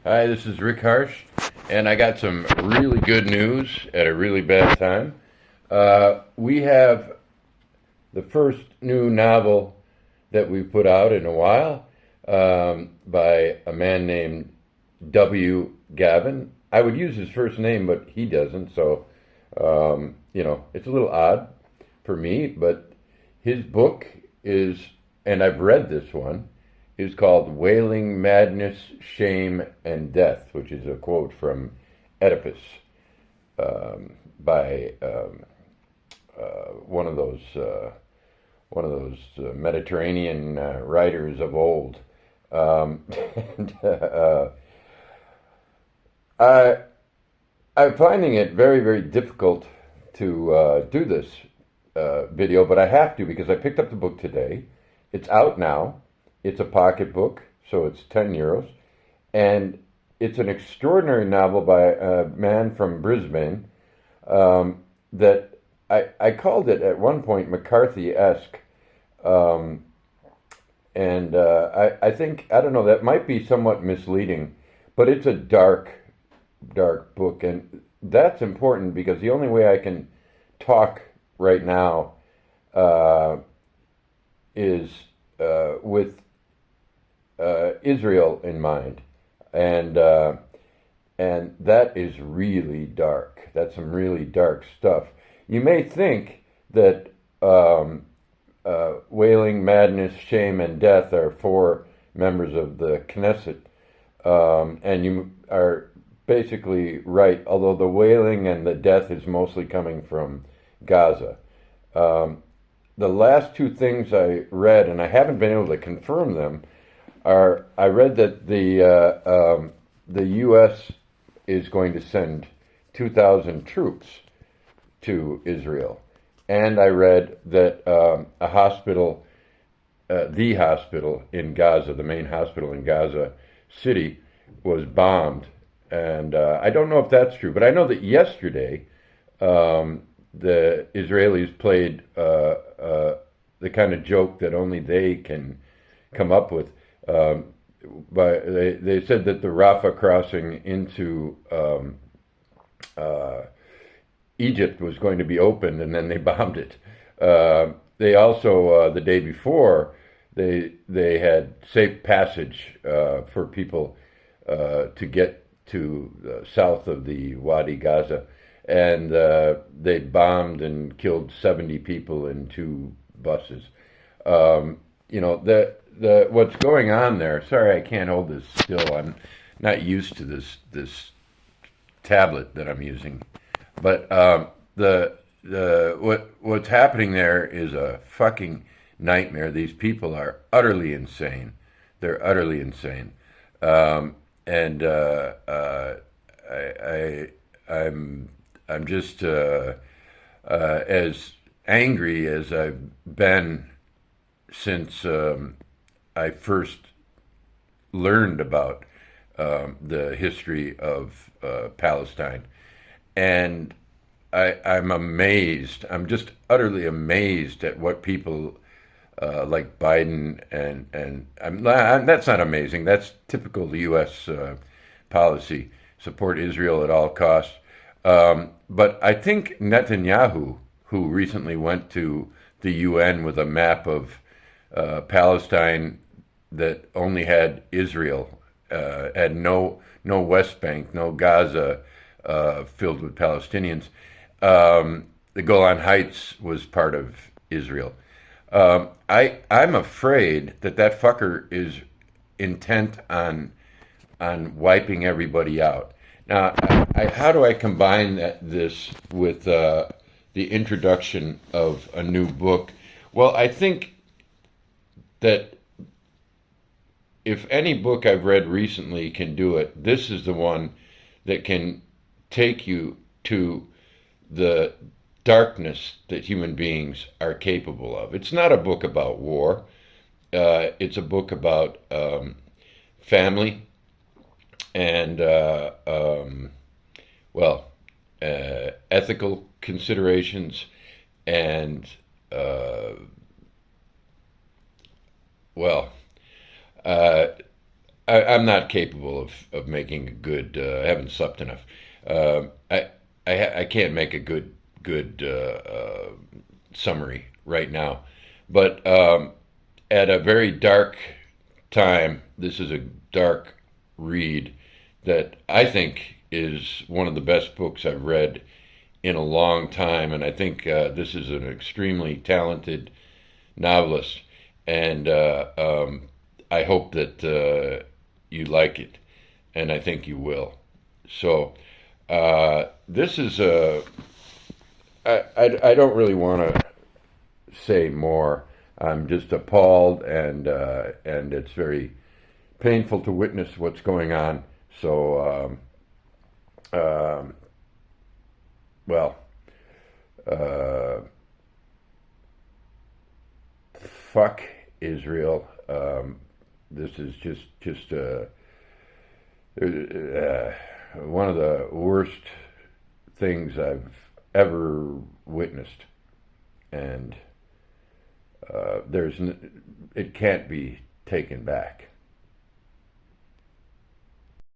Hi, this is Rick Harsh, and I got some really good news at a really bad time. We have the first new novel that we've put out in a while by a man named Gavin. I would use his first name, but he doesn't, so it's a little odd for me, but his book is, and I've read this one, is called Wailing Madness, Shame, and Death, which is a quote from Oedipus by one of those Mediterranean writers of old. And I, I'm finding it very, very difficult to do this video, but I have to because I picked up the book today. It's out now. It's a pocketbook, so it's €10, and it's an extraordinary novel by a man from Brisbane that I called it at one point McCarthy-esque, um, and I think, I don't know, that might be somewhat misleading, but it's a dark, dark book, and that's important because the only way I can talk right now uh, is with Israel in mind, and and that is really dark. That's some really dark stuff. You may think that wailing, madness, shame, and death are four members of the Knesset, and you are basically right. Although the wailing and the death is mostly coming from Gaza. Um, the last two things I read, and I haven't been able to confirm them, are I read that the U.S. is going to send 2,000 troops to Israel, and I read that a hospital, the hospital in Gaza, the main hospital in Gaza City, was bombed, and I don't know if that's true, but I know that yesterday the Israelis played the kind of joke that only they can come up with. Um, but they said that the Rafah crossing into uh, Egypt was going to be opened, and then they bombed it. They also the day before they had safe passage for people to get to the south of the Wadi Gaza, and they bombed and killed 70 people in two buses. The what's going on there. Sorry, I can't hold this still. I'm not used to this tablet that I'm using. But what's happening there is a fucking nightmare. These people are utterly insane. They're utterly insane. And I I'm just as angry as I've been since I first learned about the history of Palestine, and I'm amazed. I'm just utterly amazed at what people like Biden and that's not amazing. That's typical U.S. Policy: support Israel at all costs. But I think Netanyahu, who recently went to the UN with a map of Palestine that only had Israel, had no West Bank, no Gaza filled with Palestinians. The Golan Heights was part of Israel. I'm afraid that fucker is intent on wiping everybody out. Now, how do I combine this with the introduction of a new book? Well, I think that if any book I've read recently can do it, this is the one that can take you to the darkness that human beings are capable of. It's not a book about war. It's a book about family and, well, ethical considerations and, well, uh, I'm not capable of making a good. I haven't slept enough. I can't make a good summary right now, but at a very dark time, this is a dark read that I think is one of the best books I've read in a long time, and I think this is an extremely talented novelist, and I hope that you like it, and I think you will. So this is a. I don't really want to say more. I'm just appalled, and it's very painful to witness what's going on. So, well, uh, fuck Israel. This is just one of the worst things I've ever witnessed, and it can't be taken back.